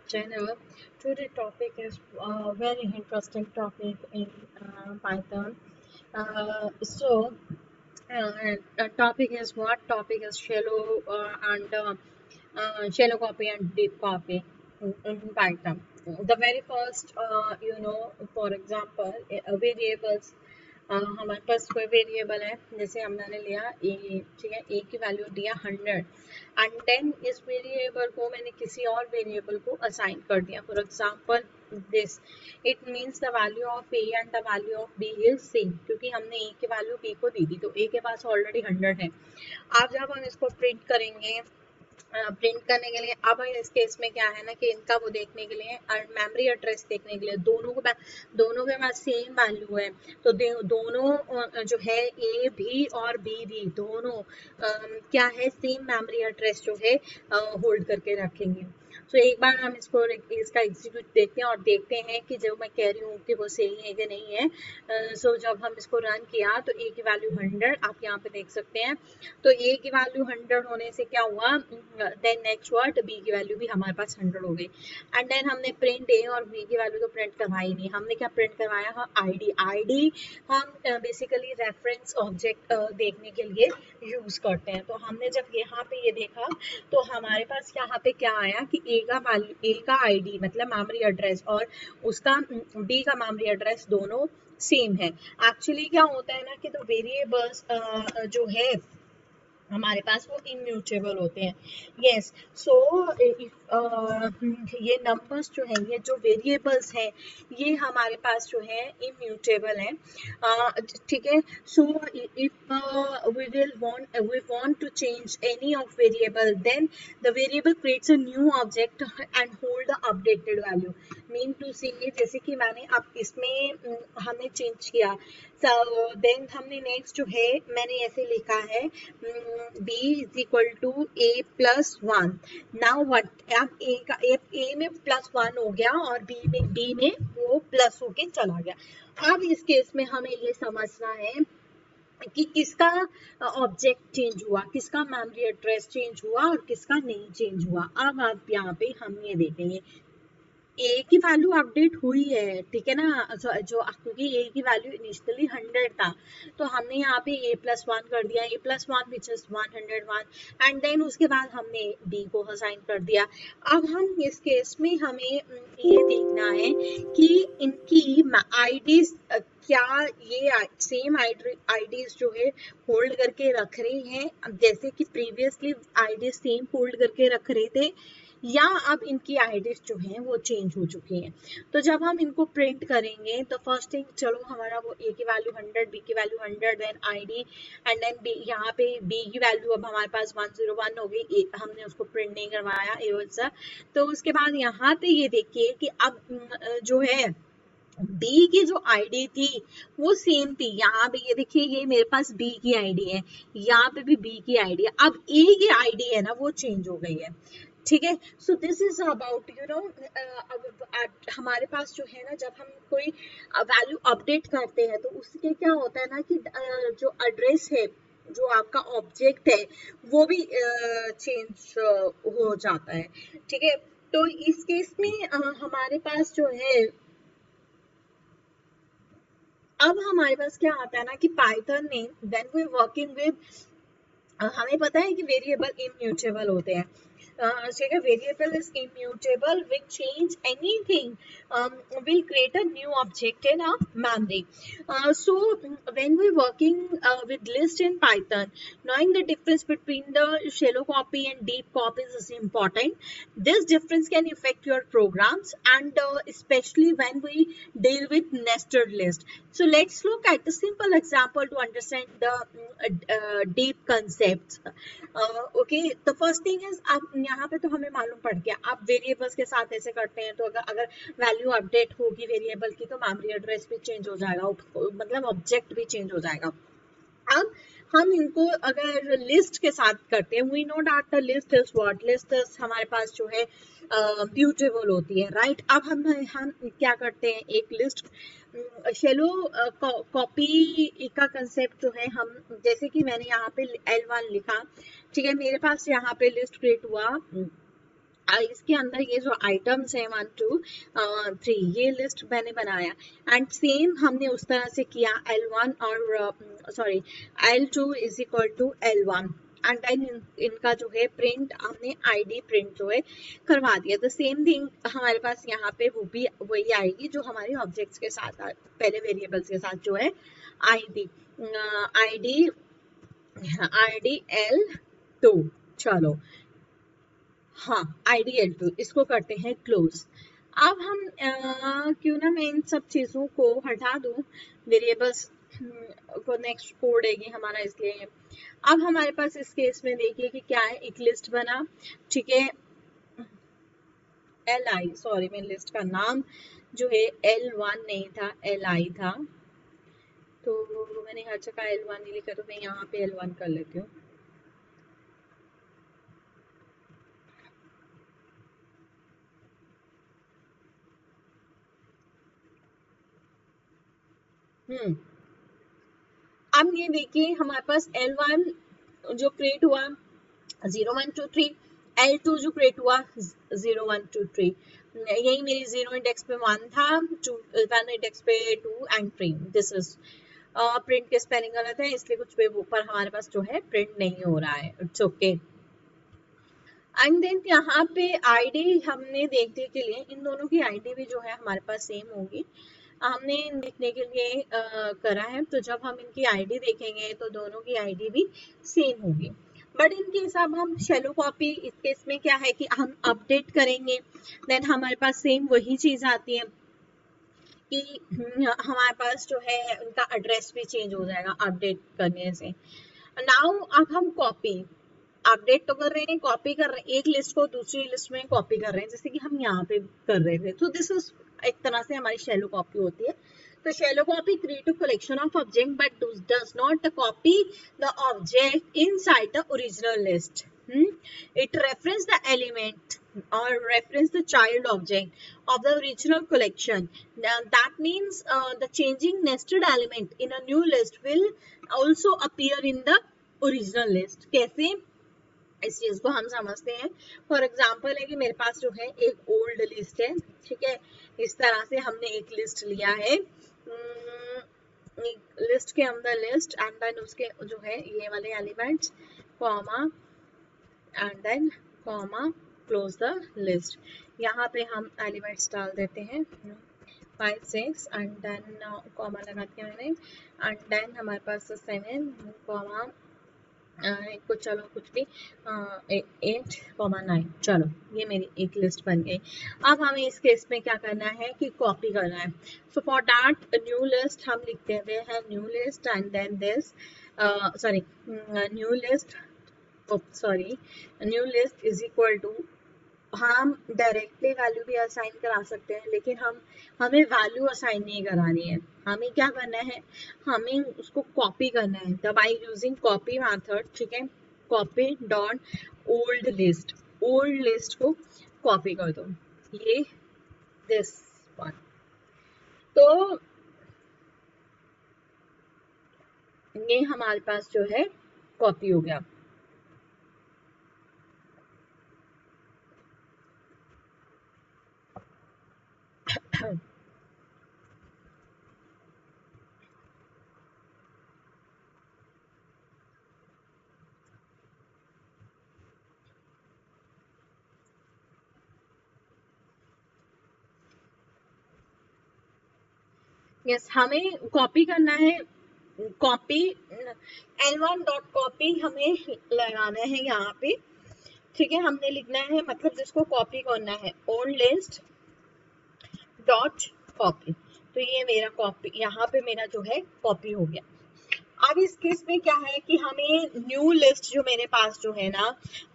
channel. Today topic is very interesting topic in Python. Topic is what? Topic is shallow and shallow copy and deep copy in Python. The very first, for example, variables हमारे पास कोई variable है, जैसे हमने लिया ए, ठीक है, ए की value दिया 100 एंड देन इस वेरिएबल को मैंने किसी और वेरिएबल को असाइन कर दिया. For example this, it means the value of A and the value of B is same, क्योंकि हमने ए की वैल्यू बी को दी थी, तो ए के पास ऑलरेडी 100 है. अब जब हम इसको प्रिंट करेंगे, प्रिंट करने के लिए, अब इस केस में क्या है ना कि इनका वो देखने के लिए, मेमोरी एड्रेस देखने के लिए, दोनों के पास सेम वैल्यू है, तो दोनों जो है ए भी और बी भी दोनों क्या है, सेम मेमोरी एड्रेस जो है होल्ड करके रखेंगे. तो एक बार हम इसका एग्जीक्यूट देखते हैं और देखते हैं कि जो मैं कह रही हूँ कि वो सही है कि नहीं है. जब हम इसको रन किया तो ए की वैल्यू 100 आप यहाँ पे देख सकते हैं. तो ए की वैल्यू 100 होने से क्या हुआ, देन नेक्स्ट वर्ड बी की वैल्यू भी हमारे पास 100 हो गई. एंड देन हमने प्रिंट ए और बी की वैल्यू तो प्रिंट करवाई नहीं, हमने क्या प्रिंट करवाया, आईडी हम बेसिकली रेफरेंस ऑब्जेक्ट देखने के लिए यूज करते हैं. तो हमने जब यहाँ पे ये देखा तो हमारे पास यहाँ पे क्या आया कि ए का आईडी मतलब मेमोरी एड्रेस और उसका बी का मेमोरी एड्रेस दोनों सेम है. एक्चुअली क्या होता है ना कि तो वेरिएबल्स जो है हमारे पास वो इम्यूटेबल होते हैं. यस, सो ये नंबर्स जो हैं, ये जो वेरिएबल्स हैं, ये हमारे पास जो है इम्यूटेबल हैं. ठीक है. So if we want to change any of variable, then the variable creates a new object and hold the updated value. Mean to say, जैसे कि मैंने अब इसमें हमने चेंज किया, देन हमने नेक्स्ट जो है मैंने ऐसे लिखा है b is equal to a plus 1. Now what, अब a में प्लस 1 हो गया और b में वो प्लस होके चला गया. अब इस केस में हमें ये समझना है कि किसका ऑब्जेक्ट चेंज हुआ, किसका मेमोरी एड्रेस चेंज हुआ और किसका नहीं चेंज हुआ. अब आप यहाँ पे हम ये देखेंगे ए की वैल्यू अपडेट हुई है, ठीक है ना, जो क्योंकि ए की वैल्यू इनिशियली 100 था, तो हमने यहाँ पे a प्लस 1 कर दिया, a plus 1 which is 101 and then उसके बाद हमने b को असाइन कर दिया. अब हम इस केस में हमें ये देखना है कि इनकी आईडीज क्या ये सेम आईडीज जो है होल्ड करके रख रहे हैं, जैसे कि प्रीवियसली आईडी सेम होल्ड करके रख रहे थे, या अब इनकी आईडीज जो हैं वो चेंज हो चुकी हैं. तो जब हम इनको प्रिंट करेंगे तो फर्स्ट थिंग, चलो हमारा वो ए की वैल्यू 100, बी की value 100, then ID and then B, यहाँ पे बी की वैल्यू अब हमारे पास 101 हो गई, हमने उसको प्रिंट नहीं करवाया ए वैसा. तो उसके बाद यहाँ पे ये देखिए कि अब जो है बी की जो आईडी थी वो सेम थी. यहाँ पे ये देखिए, ये मेरे पास बी की आईडी है, यहाँ पे भी बी की आईडी है. अब ए की आईडी है ना वो चेंज हो गई है, ठीक है. सो दिस इज अबाउट हमारे पास जो है ना, जब हम कोई वैल्यू अपडेट करते हैं तो उसके क्या होता है ना कि जो एड्रेस है, जो आपका ऑब्जेक्ट है, वो भी चेंज हो जाता है, ठीक है. तो इस केस में हमारे पास जो है, अब हमारे पास क्या आता है ना कि पाइथन में व्हेन वी वर्किंग विद, हमें पता है कि वेरिएबल इम्यूटेबल होते हैं. Variable is immutable, will change anything, will create a new object in a memory. So when we working with list in Python, knowing the difference between the shallow copy and deep copies is important. This difference can affect your programs, and especially when we deal with nested list. So let's look at a simple example to understand the deep concepts. Okay, तो first thing is, अब यहाँ पे तो हमें मालूम पड़ गया. आप वेरिएबल्स के साथ ऐसे करते हैं तो अगर वैल्यू अपडेट होगी वेरिएबल की तो मेमोरी एड्रेस भी चेंज हो जाएगा, मतलब ऑब्जेक्ट भी चेंज हो जाएगा. अब हम इनको अगर लिस्ट के साथ करते हैं, we know that the list is what, list is हमारे पास जो है म्यूटेबल होती है, राइट. अब हम क्या करते हैं, एक लिस्ट शैलो कॉपी का कंसेप्ट जो है, हम जैसे कि मैंने यहाँ पे L1 लिखा, ठीक है, मेरे पास यहाँ पे लिस्ट क्रिएट हुआ इसके अंदर ये जो आइटम्स है 1 2 3 ये लिस्ट मैंने बनाया एंड सेम हमने उस तरह से किया L1 और sorry L2 is equal to L1 and then इनका जो है प्रिंट हमने आईडी प्रिंट जो है करवा दिया। द सेम थिंग हमारे पास यहाँ पे वो भी वही आएगी जो हमारे ऑब्जेक्ट्स के साथ पहले वेरिएबल्स के साथ जो है आईडी आईडी आईडी L2 चलो हाँ IDL2 इसको करते हैं क्लोज। अब हम क्यों ना मैं इन सब चीजों को हटा दूं वेरिएबल्स को नेक्स्ट कोड है हमारा इसलिए। अब हमारे पास इस केस में देखिए कि क्या है एक लिस्ट बना ठीक है LI सॉरी मैं लिस्ट का नाम जो है L1 नहीं था LI था तो मैंने हर जगह L1 नहीं लिखा तो मैं यहाँ पे L1 कर लेती हूँ। अब ये देखिए हमारे पास L1 जो क्रिएट हुआ 0 1 2 3 L2 जो क्रिएट हुआ 0 1 2 3 यही मेरी 0 इंडेक्स पे 1 था 1 इंडेक्स पे 2 and print this is print के स्पेलिंग गलत है इसलिए कुछ पे ऊपर हमारे पास जो है प्रिंट नहीं हो रहा है इट्स ओके। एंड देन यहाँ पे आईडी हमने देखने के लिए इन दोनों की आईडी भी जो है हमारे पास सेम होगी हमने देखने के लिए करा है तो जब हम इनकी आईडी देखेंगे तो दोनों की आईडी भी सेम होगी। बट इन केस अब हम शैलो कॉपी इस केस में क्या है कि हम अपडेट करेंगे देन हमारे पास सेम वही चीज आती है कि हमारे पास जो है उनका एड्रेस भी चेंज हो जाएगा अपडेट करने से। नाउ अब हम कॉपी अपडेट तो कर रहे हैं कॉपी कर रहे हैं एक लिस्ट को दूसरी लिस्ट में कॉपी कर रहे हैं जैसे कि हम यहाँ पे कर रहे थे तो दिस इज एक तरह से हमारी शैलो कॉपी होती है। तो shallow copy create a collection of object but does not copy the object inside the original list it reference the element or reference the child object of the original collection. Now, that means the changing nested element in a new list will also appear in the original list. कैसे इस चीज को हम समझते हैं for example है कि मेरे पास जो है एक ओल्ड लिस्ट है ठीक है इस तरह से हमने एक लिस्ट लिया है लिस्ट के अंदर लिस्ट एंड देन उसके जो है ये वाले elements comma and then comma close the list यहाँ पे हम एलिमेंट्स डाल देते हैं 5 6 एंड देन कॉमा लगा दिया मैंने एंड देन हमारे पास 7 कॉमा कुछ चलो कुछ भी 8,9 चलो ये मेरी एक लिस्ट बन गई। अब हमें इस केस में क्या करना है कि कॉपी करना है so for that new list हम लिख देते हैं new list and then this sorry new list sorry new list is equal to हम डायरेक्टली वैल्यू भी असाइन करा सकते हैं लेकिन हमें वैल्यू असाइन नहीं करानी है हमें क्या करना है हमें उसको कॉपी करना है तब बाय यूजिंग कॉपी मेथड ठीक है कॉपी डॉट ओल्ड लिस्ट को कॉपी कर दो ये दिस वन तो ये हमारे पास जो है कॉपी हो गया। यस हमें कॉपी करना है कॉपी L1 डॉट कॉपी हमें लगाना है यहाँ पे ठीक है हमने लिखना है मतलब जिसको कॉपी करना है ओल्ड लिस्ट डॉट कॉपी तो ये मेरा कॉपी यहाँ पे मेरा जो है कॉपी हो गया। अब इस केस में क्या है कि हमें न्यू लिस्ट जो मेरे पास जो है ना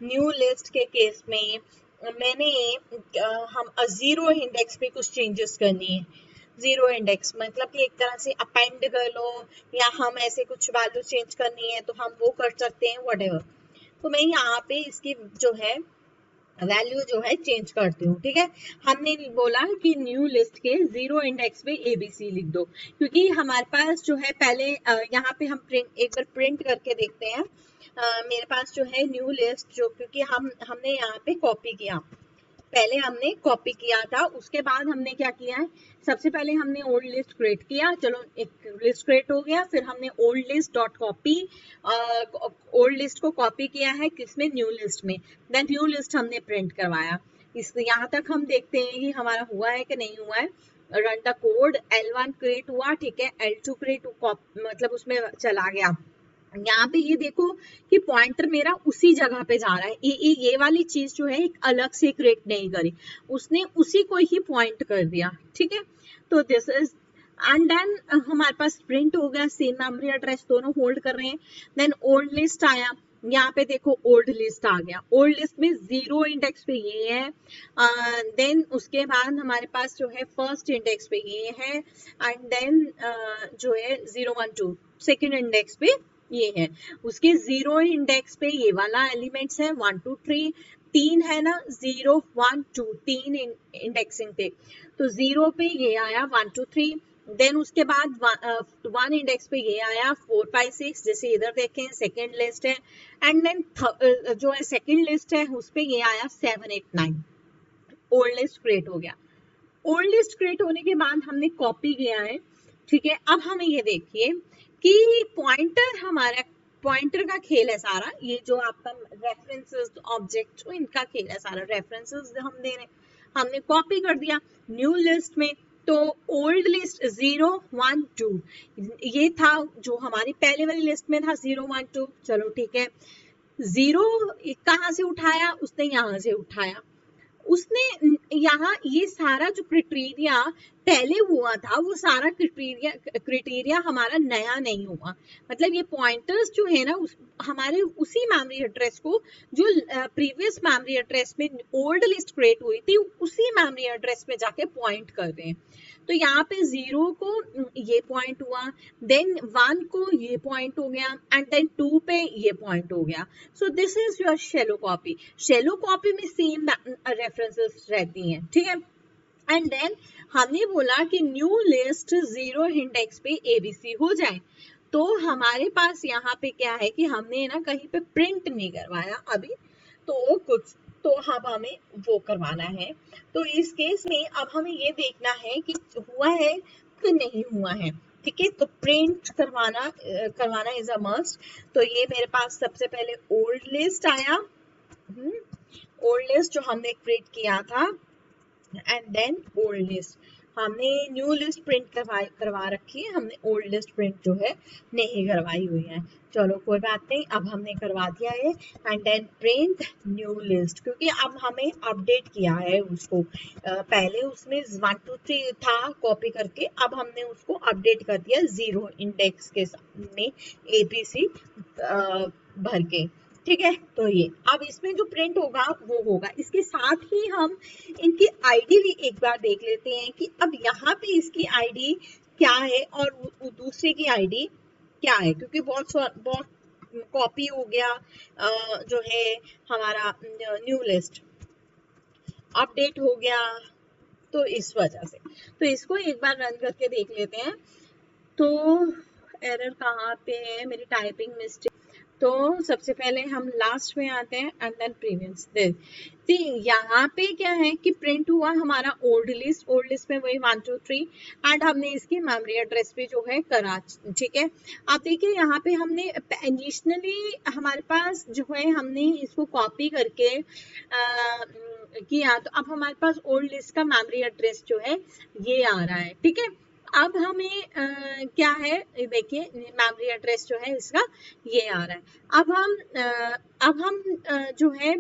न्यू लिस्ट के केस में मैंने हम 0 इंडेक्स पे कुछ चेंजेस करनी है 0 इंडेक्स मतलब कि एक तरह से अपेंड कर लो या हम ऐसे कुछ वैल्यू चेंज करनी है तो हम वो कर सकते हैं व्हाटएवर। तो मैं यहाँ पे इसकी जो है वैल्यू जो है चेंज करती हूँ ठीक है हमने बोला कि न्यू लिस्ट के 0 इंडेक्स पे ABC लिख दो क्योंकि हमारे पास जो है पहले यहाँ पे हम एक बार प्रिंट करके देखते हैं मेरे पास जो है न्यू लिस्ट जो क्योंकि हमने यहाँ पे कॉपी किया पहले हमने कॉपी किया था, उसके बाद हमने क्या किया है, सबसे पहले हमने ओल्ड लिस्ट क्रिएट किया, चलो एक लिस्ट क्रिएट हो गया, फिर हमने old list dot copy, old list को कॉपी किया है किसमें, न्यू लिस्ट में, देन न्यू लिस्ट हमने प्रिंट करवाया। इस यहाँ तक हम देखते हैं कि हमारा हुआ है कि नहीं हुआ है। Run the code, L1 create हुआ, ठीक है, L2 क्रिएट मतलब उसमें चला गया। यहाँ पे ये देखो कि पॉइंटर मेरा उसी जगह पे जा रहा है, ये वाली चीज जो है एक अलग से क्रिएट नहीं करी, उसने उसी को ही पॉइंट कर दिया, ठीक है। तो दिस इज, एंड देन हमारे पास प्रिंट हो गया, सेम मेमोरी एड्रेस दोनों होल्ड कर रहे हैं। देन ओल्ड लिस्ट आया, यहाँ पे देखो ओल्ड लिस्ट आ गया, ओल्ड लिस्ट में 0 इंडेक्स पे ये है, देन उसके बाद हमारे पास जो है फर्स्ट इंडेक्स पे ये है, एंड देन जो है 012 सेकेंड इंडेक्स पे ये है, उसके 0 इंडेक्स पे ये वाला एलिमेंट्स है 1 2 3, तीन है ना, 0 1 2 तीन इंडेक्सिंग पे, तो 0 पे ये आया 1 2 3, देन उसके बाद 1 इंडेक्स पे ये आया 4 5 6, जैसे इधर देखें सेकेंड लिस्ट है, एंड देन जो है सेकेंड लिस्ट है उस पे ये आया 7 8 9, ओल्ड लिस्ट क्रिएट हो गया। ओल्ड लिस्ट क्रिएट होने के बाद हमने कॉपी किया है, ठीक है। अब हमें ये देखिए कि पॉइंटर, हमारा पॉइंटर का खेल है सारा, ये जो आपका रेफरेंसेस ऑब्जेक्ट इनका खेल है सारा, रेफरेंसेस हम दे रहे हैं, हमने कॉपी कर दिया न्यू लिस्ट में, तो ओल्ड लिस्ट 0 1 2 ये था जो हमारी पहले वाली लिस्ट में था 0 1 2, चलो ठीक है। 0 कहाँ से उठाया, उसने यहाँ से उठाया, उसने यहाँ ये सारा जो क्राइटेरिया पहले हुआ था वो सारा क्राइटेरिया हमारा नया नहीं हुआ, मतलब ये पॉइंटर्स जो है ना हमारे उसी मेमोरी एड्रेस को जो प्रीवियस मेमोरी एड्रेस में ओल्ड लिस्ट क्रिएट हुई थी उसी मेमोरी एड्रेस में जाके पॉइंट कर रहे हैं। तो यहाँ पे 0 को ये पॉइंट हुआ, देन 1 को ये पॉइंट हो गया, एंड देन 2 पे ये पॉइंट हो गया। So this is your shallow copy. Shallow copy में सेम रेफरेंसेस रहती हैं, ठीक है। एंड देन हमने बोला कि न्यू लिस्ट 0 इंडेक्स पे ABC हो जाए, तो हमारे पास यहाँ पे क्या है कि हमने ना कहीं पे प्रिंट नहीं करवाया अभी, तो कुछ तो अब हमें वो करवाना है। तो इस केस में अब हमें ये देखना है कि हुआ है कि नहीं हुआ है, ठीक है। तो प्रिंट करवाना इज अ मस्ट। तो ये मेरे पास सबसे पहले ओल्ड लिस्ट आया, ओल्ड लिस्ट जो हमने क्रिएट किया था, एंड देन ओल्ड लिस्ट, हमने न्यू लिस्ट प्रिंट करवा रखी है, हमने ओल्ड लिस्ट प्रिंट जो है नहीं करवाई हुई है, चलो कोई बात नहीं, अब हमने करवा दिया है। And then print new list, क्योंकि अब हमें अपडेट किया है उसको, पहले उसमें 1 2 3 था कॉपी करके, अब हमने उसको अपडेट कर दिया 0 इंडेक्स के में ABC भर के, ठीक है। तो ये अब इसमें जो प्रिंट होगा वो होगा, इसके साथ ही हम इनकी आईडी भी एक बार देख लेते हैं कि अब यहाँ पे इसकी आईडी क्या है और दूसरे की आईडी क्या है, क्योंकि बहुत कॉपी हो गया जो है हमारा न्यू लिस्ट अपडेट हो गया, तो इस वजह से तो इसको एक बार रन करके देख लेते हैं। तो एरर कहाँ पे है, मेरी टाइपिंग मिस्टेक। तो सबसे पहले हम लास्ट में आते हैं, एंड देन प्रीवियस दिस। यहाँ पे क्या है कि प्रिंट हुआ हमारा ओल्ड लिस्ट में वही 1 2 3, एंड हमने इसकी मेमोरी एड्रेस पे जो है करा, ठीक है। आप देखिए यहाँ पे हमने इनिशियली हमारे पास जो है हमने इसको कॉपी करके किया, तो अब हमारे पास ओल्ड लिस्ट का मेमोरी एड्रेस जो है ये आ रहा है, ठीक है। अब हमें क्या है, देखिए मेमोरी एड्रेस जो है इसका ये आ रहा है। अब हम जो है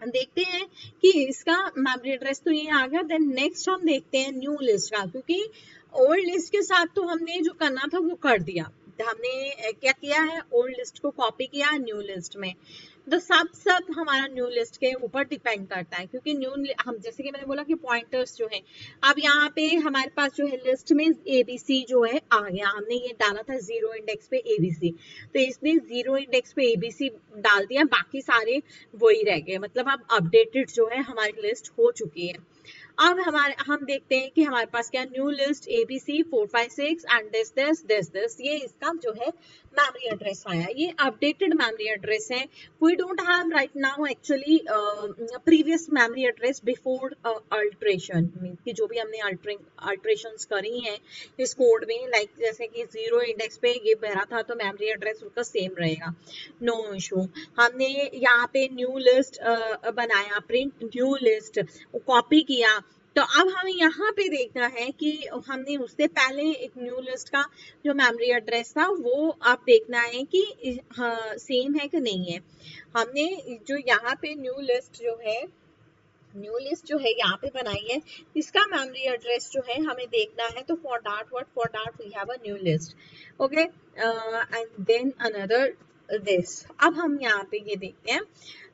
देखते हैं कि इसका मेमोरी एड्रेस तो ये आ गया। देन नेक्स्ट हम देखते हैं न्यू लिस्ट का, क्योंकि ओल्ड लिस्ट के साथ तो हमने जो करना था वो कर दिया, हमने क्या किया है, ओल्ड लिस्ट को कॉपी किया न्यू लिस्ट में। तो सब हमारा न्यू लिस्ट के ऊपर डिपेंड करता है, क्योंकि हम जैसे कि मैंने बोला कि पॉइंटर्स जो है, अब यहाँ पे हमारे पास जो है लिस्ट में ABC जो है आ गया, हमने ये डाला था 0 इंडेक्स पे ABC, तो इसने 0 इंडेक्स पे ABC डाल दिया, बाकी सारे वही रह गए, मतलब अब अपडेटेड जो है हमारी लिस्ट हो चुकी है। अब हम देखते हैं कि हमारे पास क्या new list ABC 4 5 6 and this ये इसका जो है मेमोरी एड्रेस आया, ये अपडेटेड मेमोरी एड्रेस है। We don't have right now actually previous memory address before alteration, कि जो भी हमने अल्ट्रेशंस करी हैं इस कोड में, लाइक जैसे कि 0 इंडेक्स पे ये भरा था तो मेमोरी एड्रेस उसका सेम रहेगा, नो इशू। हमने यहाँ पे न्यू लिस्ट बनाया, प्रिंट न्यू लिस्ट, कॉपी किया, तो अब हमें यहाँ पे देखना है कि हमने उससे पहले एक न्यू लिस्ट का जो मेमोरी एड्रेस था वो आप देखना है कि हाँ, सेम है कि नहीं है। हमने जो यहाँ पे न्यू लिस्ट जो है यहाँ पे बनाई है, इसका मेमोरी एड्रेस जो है हमें देखना है, तो for that we have a new list, okay, and then another this. अब हम यहाँ पे ये देखते हैं,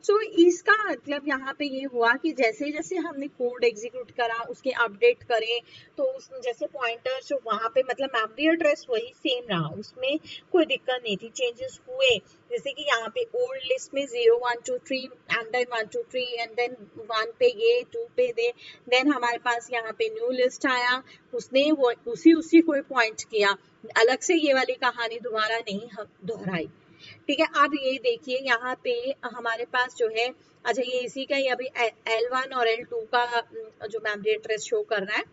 सो इसका मतलब यहाँ पे ये हुआ कि जैसे जैसे हमने कोड एग्जीक्यूट करा, उसके अपडेट करे, तो उस जैसे पॉइंटर जो वहाँ पे मतलब मेमोरी एड्रेस वही सेम रहा, उसमें कोई दिक्कत नहीं थी, चेंजेस हुए। जैसे कि यहाँ पे ओल्ड लिस्ट में 0 1 2 3 एंड देन 1 2 3 एंड देन 1 पे ये 2 पे दे, देन हमारे पास यहाँ पे न्यू लिस्ट आया, उसने वो उसी को पॉइंट किया, अलग से ये वाली कहानी दोबारा नहीं हम दोहराई, ठीक है। अब ये देखिए यहाँ पे हमारे पास जो है, अच्छा ये इसी का ही अभी L1 और L2 का जो मेमोरी एड्रेस शो कर रहा है,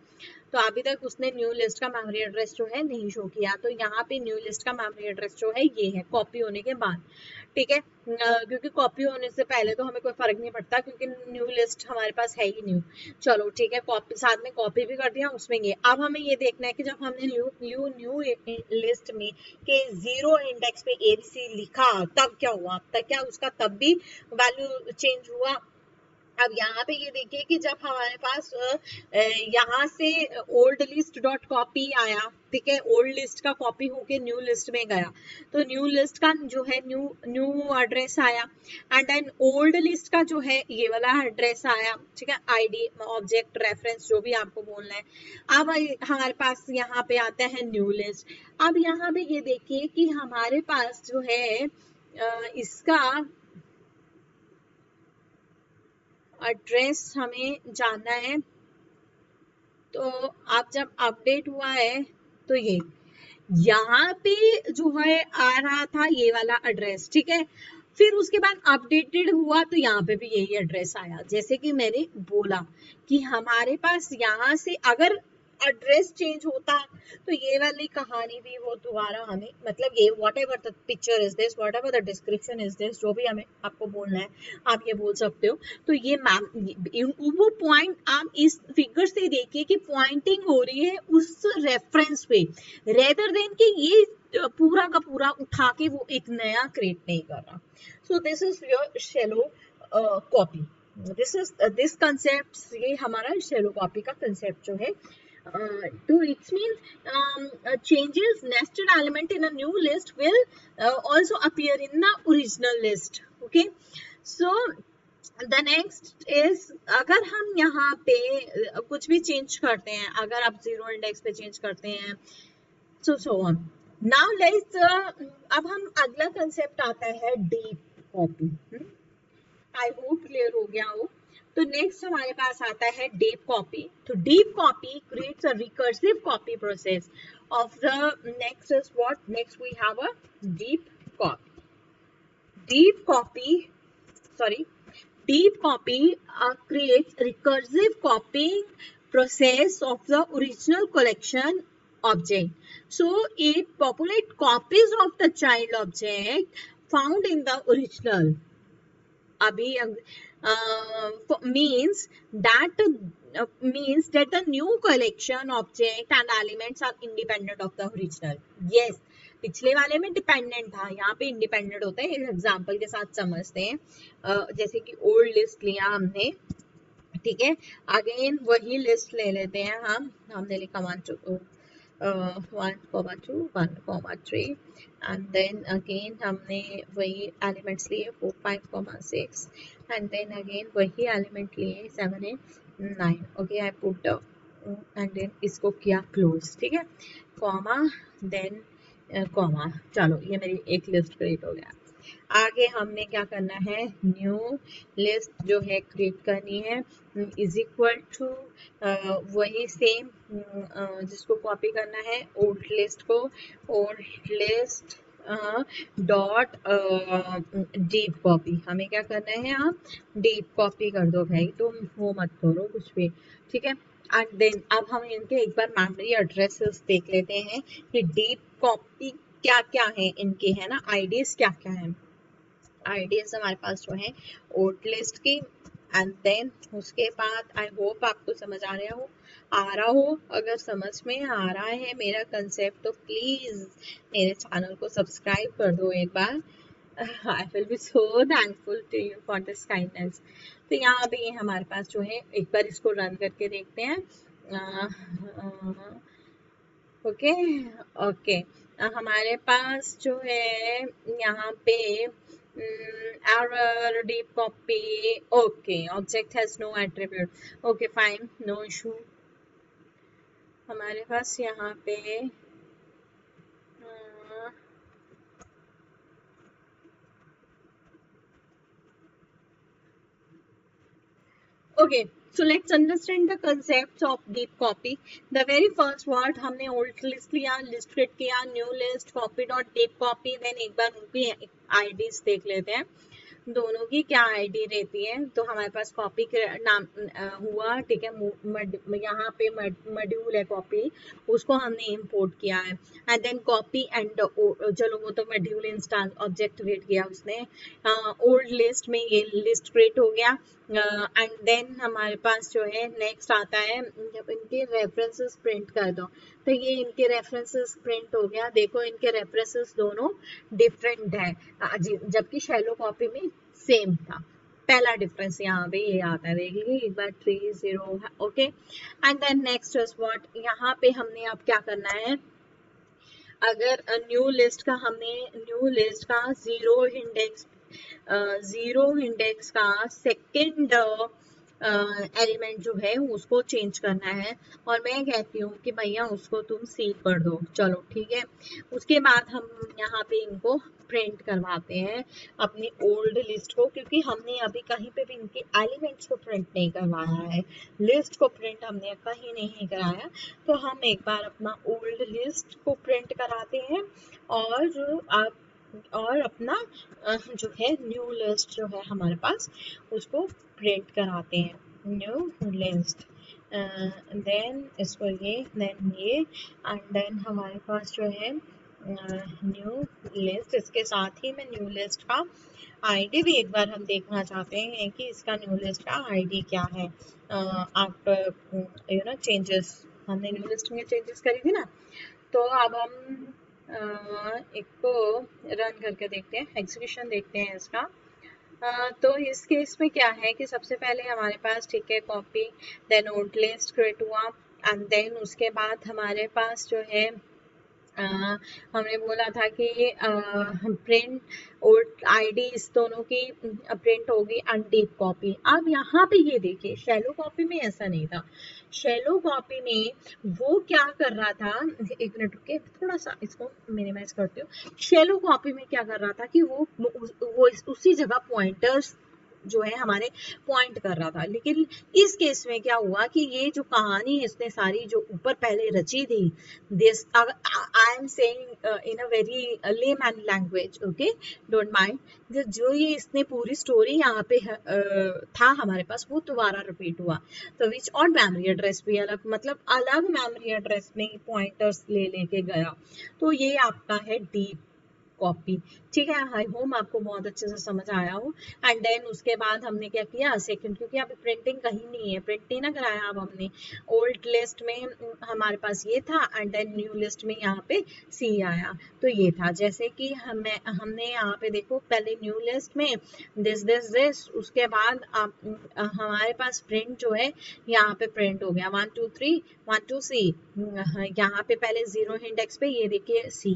तो अभी तक उसने न्यू लिस्ट का मेमोरी एड्रेस जो है नहीं शो किया, तो यहाँ पे न्यू लिस्ट का मेमोरी एड्रेस जो है ये है कॉपी होने के बाद, ठीक है। क्योंकि कॉपी होने से पहले तो हमें कोई फर्क नहीं पड़ता, क्योंकि न्यू लिस्ट हमारे पास है ही न्यू, चलो ठीक है, कॉपी साथ में कॉपी भी कर दिया उसमें ये। अब हमें ये देखना है कि जब हमने न्यू लिस्ट में के 0 इंडेक्स पे ABC लिखा तब क्या हुआ, तब क्या उसका तब भी वैल्यू चेंज हुआ। अब यहाँ पे ये देखिए कि जब हमारे पास यहाँ से ओल्ड लिस्ट डॉट कॉपी आया, ठीक है, ओल्ड लिस्ट का कॉपी होके न्यू लिस्ट में गया, तो न्यू लिस्ट का जो है न्यू एड्रेस आया, एंड देन ओल्ड लिस्ट का जो है ये वाला एड्रेस आया, ठीक है, आईडी ऑब्जेक्ट रेफरेंस जो भी आपको बोलना है। अब हमारे पास यहाँ पे आता है न्यू लिस्ट। अब यहाँ पे ये देखिए कि हमारे पास जो है इसका एड्रेस हमें जानना है, तो आप जब अपडेट हुआ है तो ये यहाँ पे जो है आ रहा था ये वाला एड्रेस, ठीक है, फिर उसके बाद अपडेटेड हुआ तो यहाँ पे भी यही एड्रेस आया। जैसे कि मैंने बोला कि हमारे पास यहाँ से अगर एड्रेस चेंज होता तो ये वाली कहानी भी वो दोबारा हमें, मतलब ये what ever the picture is this, what ever the description is this, जो भी हमें आपको बोलना है आप ये बोल सकते हो, तो ये मैम वो पॉइंट आप इस फिगर से देखिए कि पॉइंटिंग हो रही है उस रेफरेंस पे, रेदर देन कि ये पूरा का पूरा उठा के वो एक नया क्रिएट नहीं कर रहा। So this is your shallow copy, this concept, ये हमारा शैलो कॉपी का कंसेप्ट जो है। So it means changes nested element in a new list will also appear in the original list. Okay, so the next is अगर हम यहाँ पे कुछ भी चेंज करते हैं, अगर आप 0 इंडेक्स पे चेंज करते हैं, so on. Now let's अब हम अगला कंसेप्ट आता है deep copy. I hope clear हो गया हो। तो नेक्स्ट हमारे पास आता है डीप कॉपी। तो deep copy creates a recursive copy process of the next is what, next we have a deep copy. Deep copy creates recursive copying process of the original collection object. So it populates copies of the child object found in the original. Abhi means that the new collection object and elements are independent of the original. Yes, पिछले वाले में dependent था, यहाँ पे independent होता है। एक example के साथ समझते हैं, जैसे कि ओल्ड लिस्ट लिया हमने, ठीक है, अगेन वही लिस्ट ले लेते हैं हमने लिखा 1 2 1,2 and then again हमने वही एलिमेंट्स लिए 4 5 6 and then again वही एलिमेंट लिए 7 8 9। Okay, I put and then इसको किया क्लोज, ठीक है, कॉमा देन कॉमा, चलो ये मेरी एक लिस्ट क्रिएट हो गया। आगे हमने क्या करना है, न्यू लिस्ट जो है क्रिएट करनी है, इज इक्वल टू वही सेम जिसको कॉपी करना है ओल्ड लिस्ट को, old list dot deep copy, हमें क्या करना है, आप डीप कॉपी कर दो भाई, तुम वो मत करो कुछ भी, ठीक है। एंड देन अब हम इनके एक बार मेमोरी एड्रेसेस देख लेते हैं कि डीप कॉपी क्या क्या है इनके, है ना, आईडीज क्या क्या है। आईडीज हमारे पास जो है ओल्ड लिस्ट की, एंड देन उसके बाद आई होप आपको समझ आ रहा हो। अगर समझ में आ रहा है मेरा कंसेप्ट तो प्लीज मेरे चैनल को सब्सक्राइब कर दो एक बार। I will be so thankful to you for this kindness. तो यहाँ पे ये हमारे पास जो है, एक बार इसको रन करके देखते हैं। ओके ओके, हमारे पास जो है यहाँ पे error deep copy, okay, object has no attribute, okay fine, no issue। हमारे पास यहाँ पे okay, so let's understand the concepts of deep copy। The very first word हमने old list लिया, list create किया, new list, copy dot deep copy, then एक बार उनकी IDs देख लेते हैं, दोनों की क्या आईडी रहती है। तो हमारे पास कॉपी नाम हुआ, ठीक है, यहाँ पे मॉड्यूल है कॉपी, उसको हमने इंपोर्ट किया है। एंड देन कॉपी एंड चलो वो तो मॉड्यूल इंस्टॉल ऑब्जेक्ट क्रिएट किया उसने। ओल्ड लिस्ट में ये लिस्ट क्रिएट हो गया। एंड देन हमारे पास जो है नेक्स्ट आता है, जब इनके रेफरेंसेस प्रिंट कर दो, तो ये इनके रेफरेंसेस प्रिंट हो गया। देखो इनके रेफरेंसेस दोनों डिफरेंट है, जबकि शैलो कॉपी में सेम था। पहला डिफरेंस यहाँ पे ये आता है, देख लीजिए एक बार 3-0, okay. And then next is what, यहाँ पे हमने अब क्या करना है, अगर न्यू लिस्ट का जीरो इंडेक्स का सेकेंड एलिमेंट जो है उसको चेंज करना है, और मैं कहती हूँ कि भैया उसको तुम सी कर दो, चलो ठीक है। उसके बाद हम यहाँ पे इनको प्रिंट करवाते हैं अपनी ओल्ड लिस्ट को, क्योंकि हमने अभी कहीं पे भी इनके एलिमेंट्स को प्रिंट नहीं करवाया है, लिस्ट को प्रिंट हमने कहीं नहीं कराया। तो हम एक बार अपना ओल्ड लिस्ट को प्रिंट कराते हैं, और जो आप और अपना जो है न्यू लिस्ट जो है हमारे पास उसको प्रिंट कराते हैं, न्यू लिस्ट। देन इसको ये, देन ये, एंड देन हमारे पास जो है न्यू लिस्ट, इसके साथ ही में न्यू लिस्ट का आईडी भी एक बार हम देखना चाहते हैं कि इसका न्यू लिस्ट का आईडी क्या है। आफ्टर चेंजेस, हमने न्यू लिस्ट में चेंजेस करी थी ना, तो अब हम एक को रन करके देखते हैं, एग्जीक्यूशन देखते हैं इसका। तो इस केस में क्या है कि सबसे पहले हमारे पास, ठीक है, copy, then old list create हुआ, एंड देन उसके बाद हमारे पास जो है हमने बोला था कि प्रिंट ओल्ड आईडी, इस दोनों की प्रिंट होगी अनडीप कॉपी। अब यहाँ पे ये देखिए, शैलो कॉपी में ऐसा नहीं था। शैलो कॉपी में वो क्या कर रहा था, एक मिनट रुके, थोड़ा सा इसको मिनिमाइज करती हूँ। शैलो कॉपी में क्या कर रहा था कि वो उसी जगह पॉइंटर्स जो है हमारे पॉइंट कर रहा था, लेकिन इस केस में क्या हुआ कि ये जो कहानी इसने सारी जो ऊपर पहले रची थी, this I am saying in a very layman language, okay, don't mind, जो ये इसने पूरी स्टोरी यहाँ पे था हमारे पास, वो दोबारा रिपीट हुआ। तो विच और मेमोरी एड्रेस भी अलग, मतलब अलग मेमोरी एड्रेस में पॉइंटर्स ले लेके गया। तो ये आपका है डीप कॉपी, ठीक है। आई होप आपको बहुत अच्छे से समझ आया हो। एंड देन उसके बाद हमने क्या किया सेकंड, क्योंकि अभी प्रिंटिंग कहीं नहीं है, प्रिंट नहीं ना कराया, अब हमने ओल्ड लिस्ट में हमारे पास ये था, एंड देन न्यू लिस्ट में यहाँ पे सी आया, तो ये था। जैसे कि हमने यहाँ पे देखो, पहले न्यू लिस्ट में दिस, उसके बाद हमारे पास प्रिंट जो है यहाँ पे प्रिंट हो गया 1 2 3 1 2 सी, यहाँ पे पहले 0 इंडेक्स पे ये देखिए सी,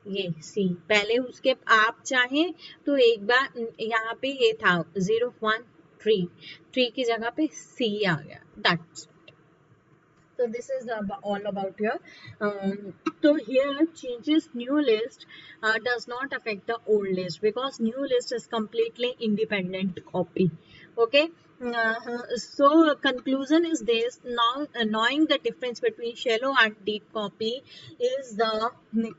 ये सी पहले, उसके आप चाहें तो एक बार यहाँ पे ये था 0 1 3 की जगह पे सी आ गया, that's. So this is all about here. So here changes new list does not affect the old list, because new list is completely independent copy. Okay. So conclusion is this: now knowing the difference between shallow and deep copy is the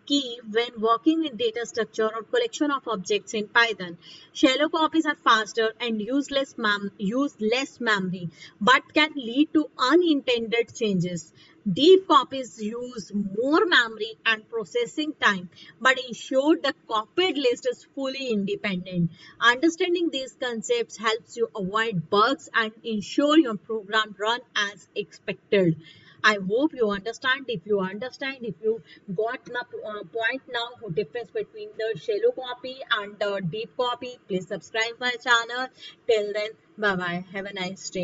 key when working in data structure or collection of objects in Python. Shallow copies are faster and use less memory, but can lead to unintended changes. Deep copies use more memory and processing time, but ensure the copied list is fully independent. Understanding these concepts helps you avoid bugs and ensure your program run as expected. I hope you understand. If you got the point now, the difference between the shallow copy and the deep copy, please subscribe my channel. Till then, bye bye. Have a nice day.